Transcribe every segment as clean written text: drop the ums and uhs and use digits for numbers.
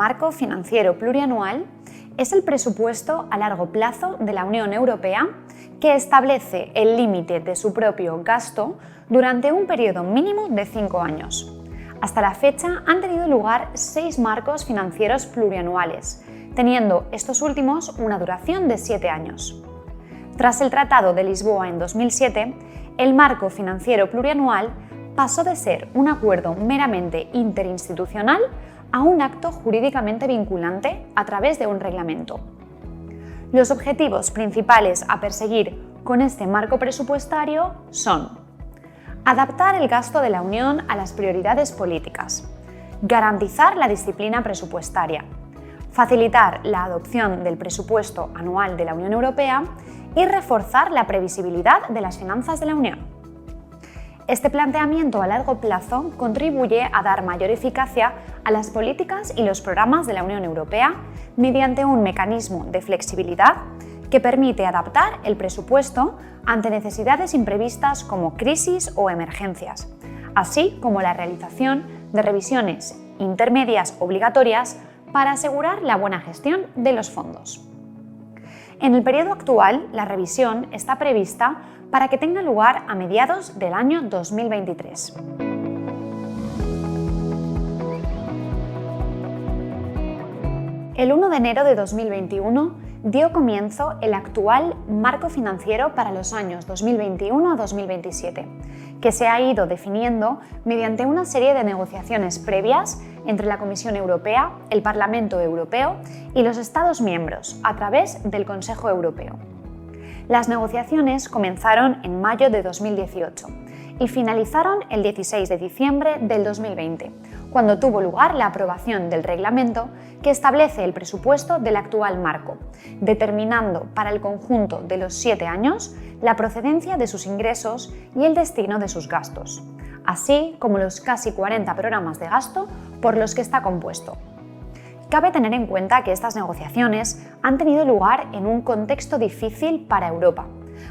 marco financiero plurianual es el presupuesto a largo plazo de la Unión Europea que establece el límite de su propio gasto durante un periodo mínimo de 5 años. Hasta la fecha han tenido lugar 6 marcos financieros plurianuales, teniendo estos últimos una duración de 7 años. Tras el Tratado de Lisboa en 2007, el marco financiero plurianual pasó de ser un acuerdo meramente interinstitucional a un acto jurídicamente vinculante a través de un reglamento. Los objetivos principales a perseguir con este marco presupuestario son: adaptar el gasto de la Unión a las prioridades políticas, garantizar la disciplina presupuestaria, facilitar la adopción del presupuesto anual de la Unión Europea y reforzar la previsibilidad de las finanzas de la Unión. Este planteamiento a largo plazo contribuye a dar mayor eficacia a las políticas y los programas de la Unión Europea mediante un mecanismo de flexibilidad que permite adaptar el presupuesto ante necesidades imprevistas como crisis o emergencias, así como la realización de revisiones intermedias obligatorias para asegurar la buena gestión de los fondos. En el periodo actual, la revisión está prevista para que tenga lugar a mediados del año 2023. El 1 de enero de 2021 dio comienzo el actual marco financiero para los años 2021 a 2027, que se ha ido definiendo mediante una serie de negociaciones previas entre la Comisión Europea, el Parlamento Europeo y los Estados miembros a través del Consejo Europeo. Las negociaciones comenzaron en mayo de 2018 y finalizaron el 16 de diciembre del 2020, cuando tuvo lugar la aprobación del reglamento que establece el presupuesto del actual marco, determinando para el conjunto de los 7 años la procedencia de sus ingresos y el destino de sus gastos, así como los casi 40 programas de gasto por los que está compuesto. Cabe tener en cuenta que estas negociaciones han tenido lugar en un contexto difícil para Europa,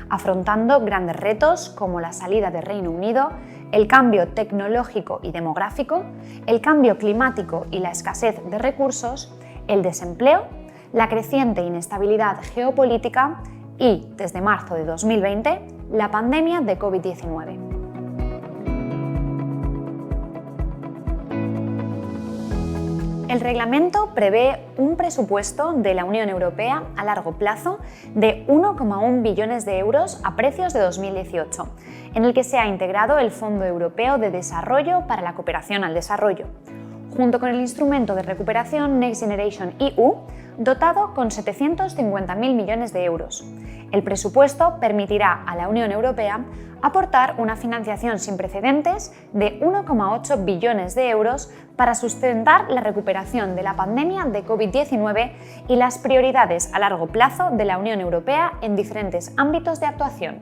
afrontando grandes retos como la salida del Reino Unido, el cambio tecnológico y demográfico, el cambio climático y la escasez de recursos, el desempleo, la creciente inestabilidad geopolítica y, desde marzo de 2020, la pandemia de COVID-19. El reglamento prevé un presupuesto de la Unión Europea a largo plazo de 1,1 billones de euros a precios de 2018, en el que se ha integrado el Fondo Europeo de Desarrollo para la Cooperación al Desarrollo, junto con el instrumento de recuperación Next Generation EU, dotado con 750.000 millones de euros. El presupuesto permitirá a la Unión Europea aportar una financiación sin precedentes de 1,8 billones de euros para sustentar la recuperación de la pandemia de COVID-19 y las prioridades a largo plazo de la Unión Europea en diferentes ámbitos de actuación.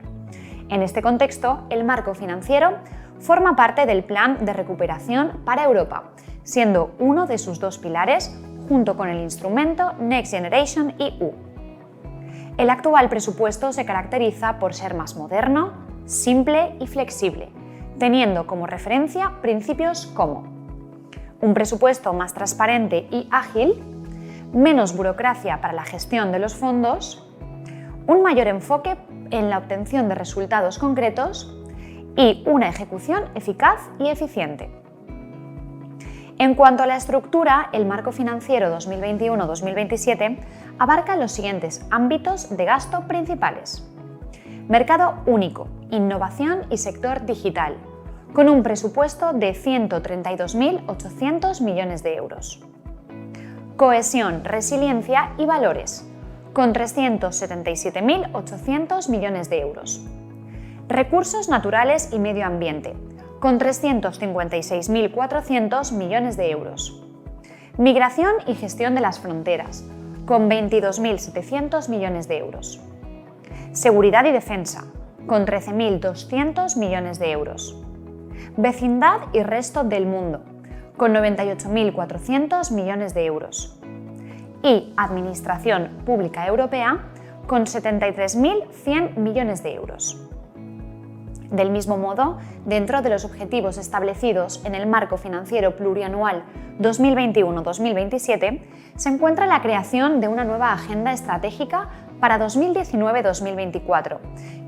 En este contexto, el marco financiero forma parte del Plan de Recuperación para Europa, siendo uno de sus 2 pilares, junto con el instrumento Next Generation EU. El actual presupuesto se caracteriza por ser más moderno, simple y flexible, teniendo como referencia principios como un presupuesto más transparente y ágil, menos burocracia para la gestión de los fondos, un mayor enfoque en la obtención de resultados concretos y una ejecución eficaz y eficiente. En cuanto a la estructura, el marco financiero 2021-2027 abarca los siguientes ámbitos de gasto principales: mercado único, innovación y sector digital, con un presupuesto de 132.800 millones de euros. Cohesión, resiliencia y valores, con 377.800 millones de euros. Recursos naturales y medio ambiente, con 356.400 millones de euros. Migración y gestión de las fronteras, con 22.700 millones de euros. Seguridad y defensa, con 13.200 millones de euros. Vecindad y resto del mundo, con 98.400 millones de euros. Y Administración Pública Europea, con 73.100 millones de euros. Del mismo modo, dentro de los objetivos establecidos en el Marco Financiero Plurianual 2021-2027, se encuentra la creación de una nueva agenda estratégica para 2019-2024,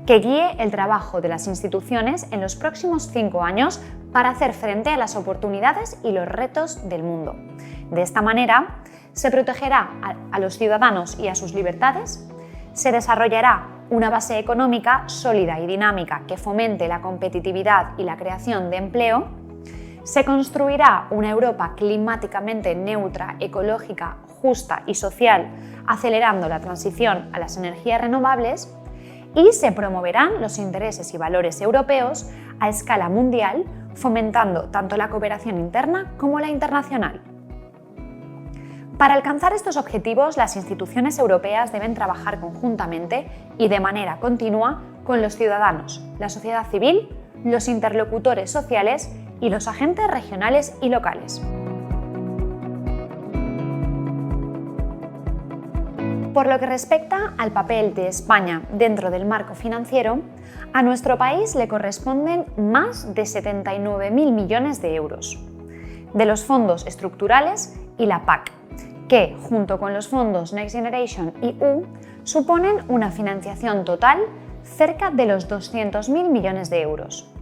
que guíe el trabajo de las instituciones en los próximos 5 años para hacer frente a las oportunidades y los retos del mundo. De esta manera, se protegerá a los ciudadanos y a sus libertades, se desarrollará una base económica sólida y dinámica que fomente la competitividad y la creación de empleo, se construirá una Europa climáticamente neutra, ecológica, justa y social, acelerando la transición a las energías renovables, y se promoverán los intereses y valores europeos a escala mundial, fomentando tanto la cooperación interna como la internacional. Para alcanzar estos objetivos, las instituciones europeas deben trabajar conjuntamente y de manera continua con los ciudadanos, la sociedad civil, los interlocutores sociales y los agentes regionales y locales. Por lo que respecta al papel de España dentro del marco financiero, a nuestro país le corresponden más de 79.000 millones de euros, de los fondos estructurales y la PAC, que, junto con los fondos Next Generation EU, suponen una financiación total cerca de los 200.000 millones de euros.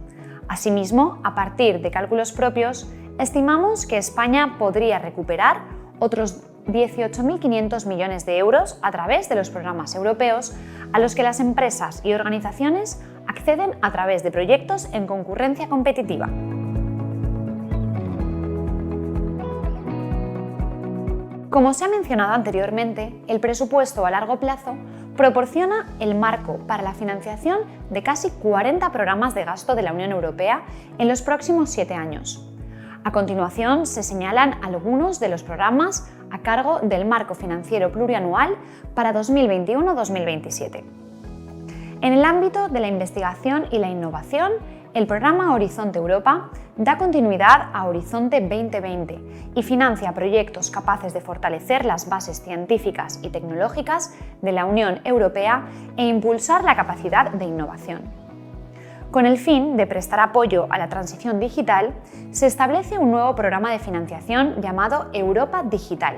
Asimismo, a partir de cálculos propios, estimamos que España podría recuperar otros 18.500 millones de euros a través de los programas europeos a los que las empresas y organizaciones acceden a través de proyectos en concurrencia competitiva. Como se ha mencionado anteriormente, el presupuesto a largo plazo proporciona el marco para la financiación de casi 40 programas de gasto de la Unión Europea en los próximos 7 años. A continuación, se señalan algunos de los programas a cargo del Marco Financiero Plurianual para 2021-2027. En el ámbito de la investigación y la innovación, el programa Horizonte Europa da continuidad a Horizonte 2020 y financia proyectos capaces de fortalecer las bases científicas y tecnológicas de la Unión Europea e impulsar la capacidad de innovación. Con el fin de prestar apoyo a la transición digital, se establece un nuevo programa de financiación llamado Europa Digital,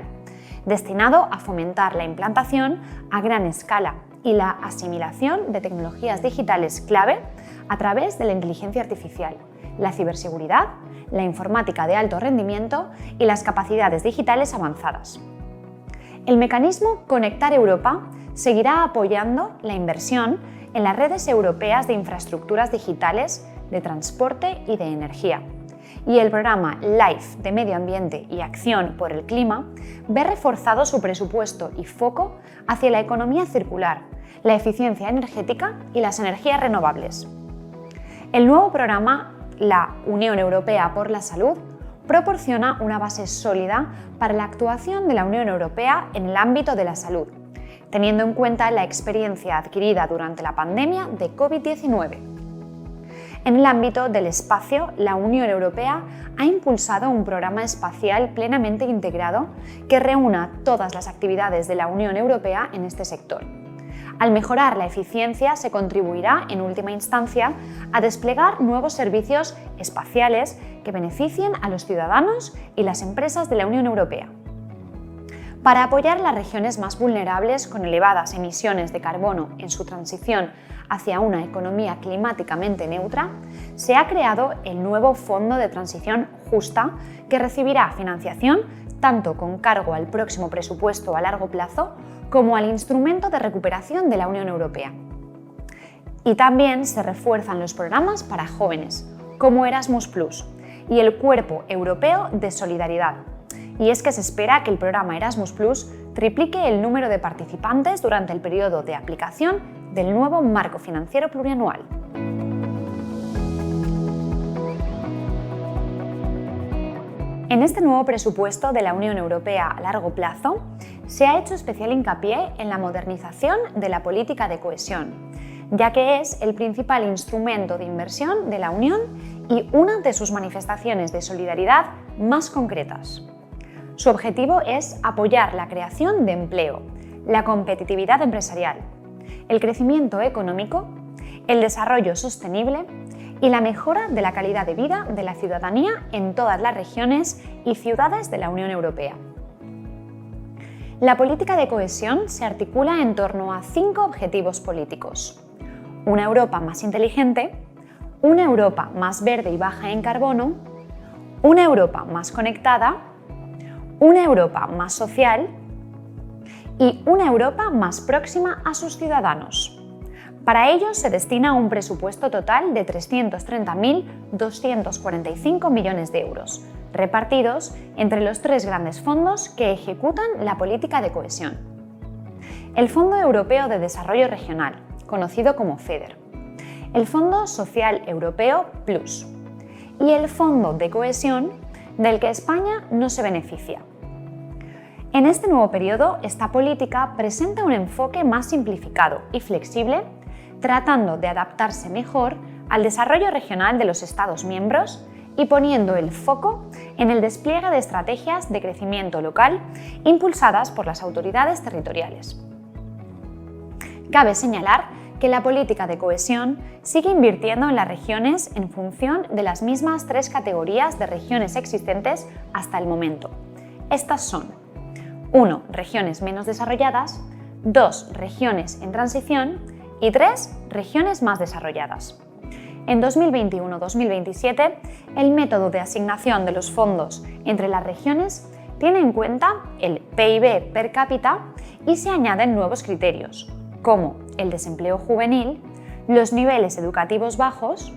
destinado a fomentar la implantación a gran escala y la asimilación de tecnologías digitales clave a través de la inteligencia artificial, la ciberseguridad, la informática de alto rendimiento y las capacidades digitales avanzadas. El mecanismo Conectar Europa seguirá apoyando la inversión en las redes europeas de infraestructuras digitales, de transporte y de energía. Y el programa LIFE de Medio Ambiente y Acción por el Clima ve reforzado su presupuesto y foco hacia la economía circular, la eficiencia energética y las energías renovables. El nuevo programa, la Unión Europea por la Salud, proporciona una base sólida para la actuación de la Unión Europea en el ámbito de la salud, teniendo en cuenta la experiencia adquirida durante la pandemia de COVID-19. En el ámbito del espacio, la Unión Europea ha impulsado un programa espacial plenamente integrado que reúna todas las actividades de la Unión Europea en este sector. Al mejorar la eficiencia, se contribuirá, en última instancia, a desplegar nuevos servicios espaciales que beneficien a los ciudadanos y las empresas de la Unión Europea. Para apoyar a las regiones más vulnerables con elevadas emisiones de carbono en su transición hacia una economía climáticamente neutra, se ha creado el nuevo Fondo de Transición Justa, que recibirá financiación tanto con cargo al próximo presupuesto a largo plazo como al Instrumento de Recuperación de la Unión Europea. Y también se refuerzan los programas para jóvenes, como Erasmus+, y el Cuerpo Europeo de Solidaridad. Y es que se espera que el programa Erasmus+ triplique el número de participantes durante el periodo de aplicación del nuevo marco financiero plurianual. En este nuevo presupuesto de la Unión Europea a largo plazo, se ha hecho especial hincapié en la modernización de la política de cohesión, ya que es el principal instrumento de inversión de la Unión y una de sus manifestaciones de solidaridad más concretas. Su objetivo es apoyar la creación de empleo, la competitividad empresarial, el crecimiento económico, el desarrollo sostenible y la mejora de la calidad de vida de la ciudadanía en todas las regiones y ciudades de la Unión Europea. La política de cohesión se articula en torno a 5 objetivos políticos: una Europa más inteligente, una Europa más verde y baja en carbono, una Europa más conectada, una Europa más social y una Europa más próxima a sus ciudadanos. Para ello se destina un presupuesto total de 330.245 millones de euros, repartidos entre los 3 grandes fondos que ejecutan la política de cohesión: el Fondo Europeo de Desarrollo Regional, conocido como FEDER, el Fondo Social Europeo Plus y el Fondo de Cohesión, del que España no se beneficia. En este nuevo periodo, esta política presenta un enfoque más simplificado y flexible, tratando de adaptarse mejor al desarrollo regional de los Estados miembros y poniendo el foco en el despliegue de estrategias de crecimiento local impulsadas por las autoridades territoriales. Cabe señalar que la política de cohesión sigue invirtiendo en las regiones en función de las mismas 3 categorías de regiones existentes hasta el momento. Estas son: 1. Regiones menos desarrolladas, 2. Regiones en transición y 3. Regiones más desarrolladas. En 2021-2027, el método de asignación de los fondos entre las regiones tiene en cuenta el PIB per cápita y se añaden nuevos criterios, como el desempleo juvenil, los niveles educativos bajos,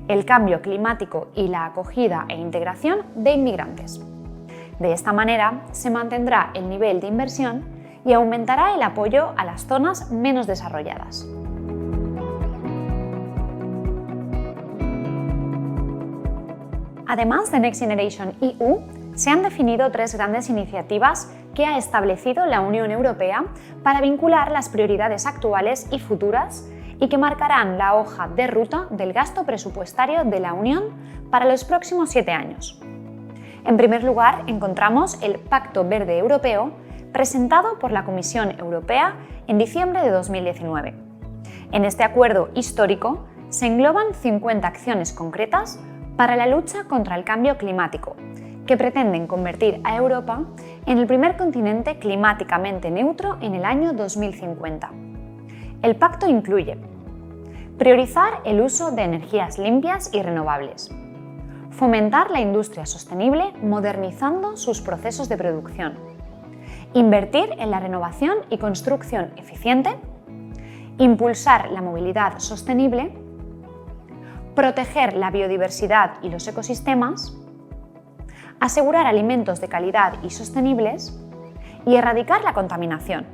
el cambio climático y la acogida e integración de inmigrantes. De esta manera, se mantendrá el nivel de inversión y aumentará el apoyo a las zonas menos desarrolladas. Además de Next Generation EU, se han definido 3 grandes iniciativas que ha establecido la Unión Europea para vincular las prioridades actuales y futuras y que marcarán la hoja de ruta del gasto presupuestario de la Unión para los próximos 7 años. En primer lugar, encontramos el Pacto Verde Europeo, presentado por la Comisión Europea en diciembre de 2019. En este acuerdo histórico se engloban 50 acciones concretas para la lucha contra el cambio climático, que pretenden convertir a Europa en el primer continente climáticamente neutro en el año 2050. El pacto incluye priorizar el uso de energías limpias y renovables, fomentar la industria sostenible modernizando sus procesos de producción, invertir en la renovación y construcción eficiente, impulsar la movilidad sostenible, proteger la biodiversidad y los ecosistemas, asegurar alimentos de calidad y sostenibles y erradicar la contaminación.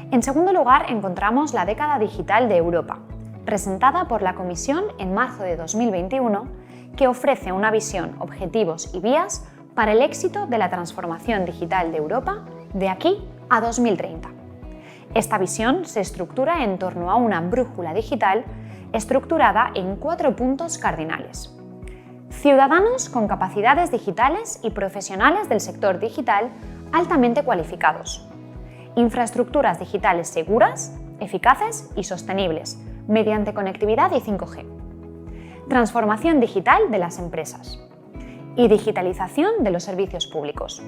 En segundo lugar, encontramos la Década Digital de Europa, presentada por la Comisión en marzo de 2021, que ofrece una visión, objetivos y vías para el éxito de la transformación digital de Europa de aquí a 2030. Esta visión se estructura en torno a una brújula digital estructurada en 4 puntos cardinales: ciudadanos con capacidades digitales y profesionales del sector digital altamente cualificados, infraestructuras digitales seguras, eficaces y sostenibles mediante conectividad y 5G, transformación digital de las empresas y digitalización de los servicios públicos.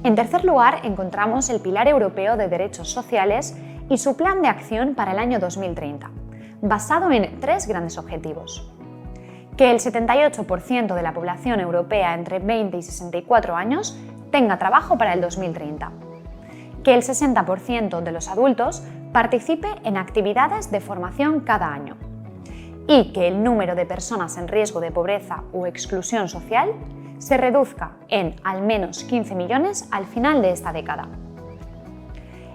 En tercer lugar, encontramos el Pilar Europeo de Derechos Sociales y su plan de acción para el año 2030, basado en 3 grandes objetivos: que el 78% de la población europea entre 20 y 64 años tenga trabajo para el 2030, que el 60% de los adultos participe en actividades de formación cada año y que el número de personas en riesgo de pobreza o exclusión social se reduzca en al menos 15 millones al final de esta década.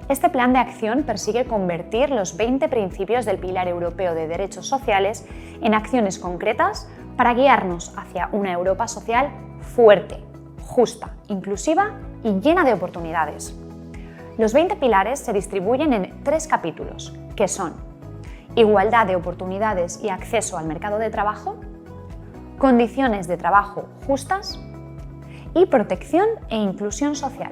Este plan de acción persigue convertir los 20 principios del Pilar Europeo de Derechos Sociales en acciones concretas para guiarnos hacia una Europa social fuerte, justa, inclusiva y llena de oportunidades. Los 20 pilares se distribuyen en 3 capítulos, que son igualdad de oportunidades y acceso al mercado de trabajo, condiciones de trabajo justas y protección e inclusión social.